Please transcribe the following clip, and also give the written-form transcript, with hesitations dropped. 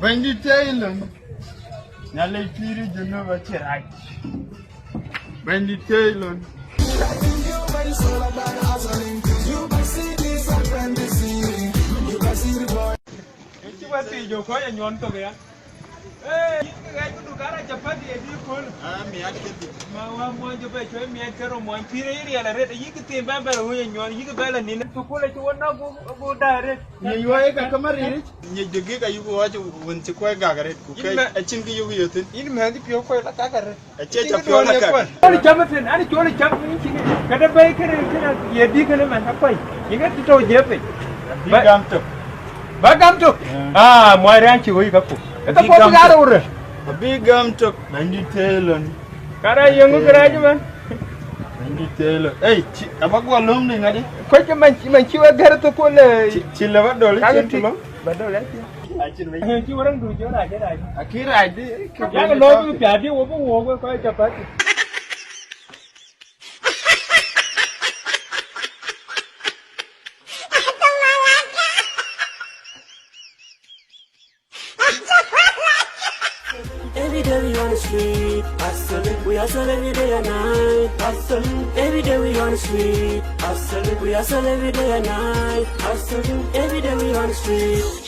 Banditailon. Nale Piir Junuup riäk. Banditailon. Bagamto. Ah, mwaranchi woi kapo. Eka potu gara ure. Githano Ck Banditailon. Kara yungu garaji man. Banditailon. Hey, abagwa lom ni ngadi. Kwaje manchiwa gara to kole. Chilla badole chentulo. Badole. Achin mai. He chiwaran du jora jara. Akira ide. Ya no du pyadi wo ko chapati. Every day we on the street, hustling. We hustle every day and night, hustling. Every day we on the street, hustling. We hustle every day and night, hustling. Every day we on the street.